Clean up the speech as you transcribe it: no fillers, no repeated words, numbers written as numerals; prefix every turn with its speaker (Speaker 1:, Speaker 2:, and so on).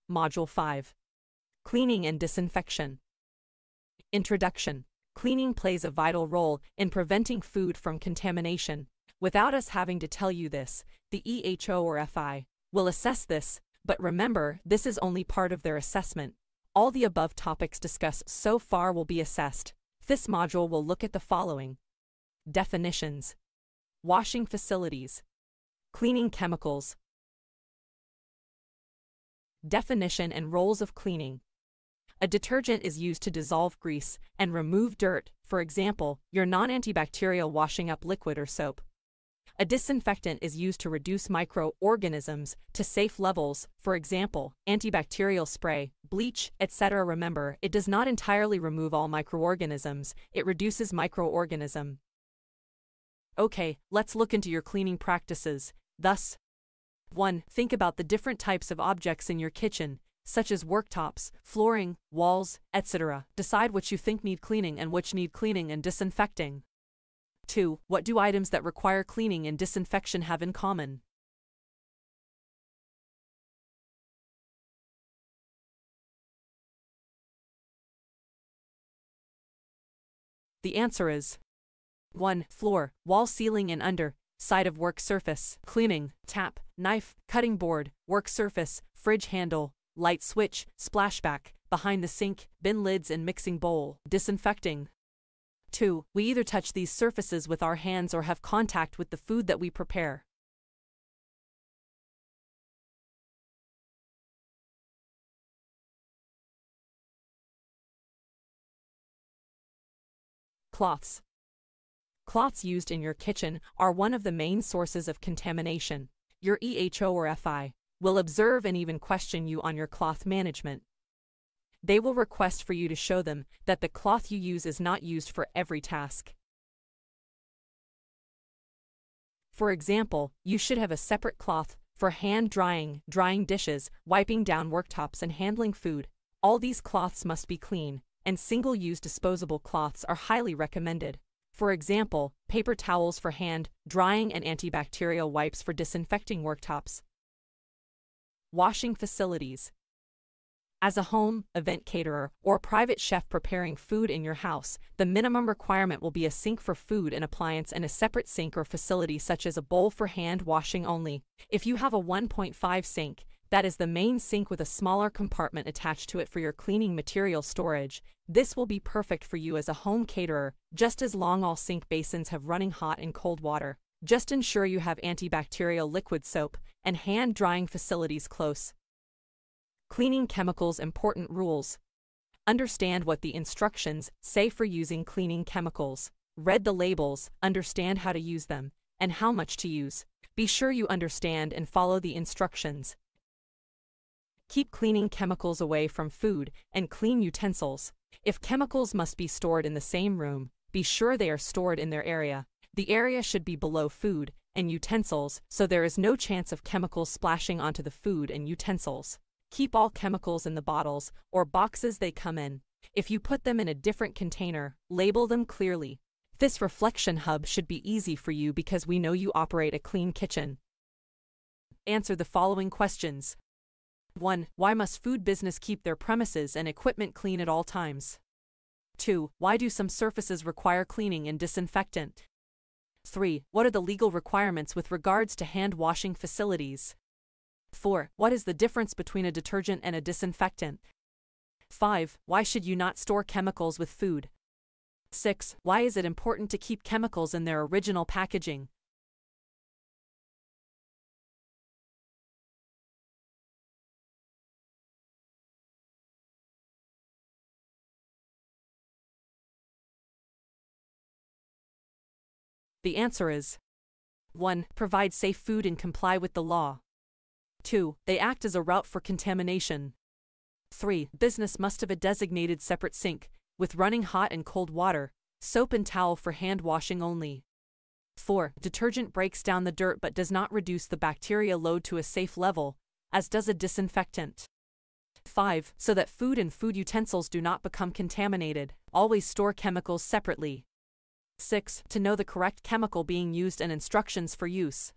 Speaker 1: Module 5. Cleaning and Disinfection. Introduction. Cleaning plays a vital role in preventing food from contamination. Without us having to tell you this, the EHO or FI will assess this, but remember, this is only part of their assessment. All the above topics discussed so far will be assessed. This module will look at the following: definitions, washing facilities, cleaning chemicals. Definition and roles of cleaning. A detergent is used to dissolve grease and remove dirt, for example, your non-antibacterial washing up liquid or soap. A disinfectant is used to reduce microorganisms to safe levels, for example, antibacterial spray, bleach, etc. Remember, it does not entirely remove all microorganisms, it reduces microorganism. Okay, let's look into your cleaning practices. Thus, 1. Think about the different types of objects in your kitchen, such as worktops, flooring, walls, etc. Decide which you think need cleaning and which need cleaning and disinfecting. 2. What do items that require cleaning and disinfection have in common? The answer is 1. Floor, wall, ceiling and under side of work surface, cleaning, tap, knife, cutting board, work surface, fridge handle, light switch, splashback, behind the sink, bin lids and mixing bowl. Disinfecting. 2. We either touch these surfaces with our hands or have contact with the food that we prepare. Cloths. Cloths used in your kitchen are one of the main sources of contamination. Your EHO or FI will observe and even question you on your cloth management. They will request for you to show them that the cloth you use is not used for every task. For example, you should have a separate cloth for hand drying, drying dishes, wiping down worktops and handling food. All these cloths must be clean, and single-use disposable cloths are highly recommended. For example, paper towels for hand drying and antibacterial wipes for disinfecting worktops. Washing facilities. As a home, event caterer, or private chef preparing food in your house, the minimum requirement will be a sink for food and appliance and a separate sink or facility such as a bowl for hand washing only. If you have a 1.5 sink, that is the main sink with a smaller compartment attached to it for your cleaning material storage, this will be perfect for you as a home caterer, just as long all sink basins have running hot and cold water. Just ensure you have antibacterial liquid soap and hand drying facilities close. Cleaning chemicals. Important rules. Understand what the instructions say for using cleaning chemicals. Read the labels, understand how to use them, and how much to use. Be sure you understand and follow the instructions. Keep cleaning chemicals away from food and clean utensils. If chemicals must be stored in the same room, be sure they are stored in their area. The area should be below food and utensils, so there is no chance of chemicals splashing onto the food and utensils. Keep all chemicals in the bottles or boxes they come in. If you put them in a different container, label them clearly. This reflection hub should be easy for you because we know you operate a clean kitchen. Answer the following questions. 1. Why must food business keep their premises and equipment clean at all times? 2. Why do some surfaces require cleaning and disinfectant? 3. What are the legal requirements with regards to hand washing facilities? 4. What is the difference between a detergent and a disinfectant? 5. Why should you not store chemicals with food? 6. Why is it important to keep chemicals in their original packaging? The answer is 1. Provide safe food and comply with the law. 2. They act as a route for contamination. 3. Business must have a designated separate sink, with running hot and cold water, soap and towel for hand washing only. 4. Detergent breaks down the dirt but does not reduce the bacteria load to a safe level, as does a disinfectant. 5. So that food and food utensils do not become contaminated, always store chemicals separately. 6. To know the correct chemical being used and instructions for use.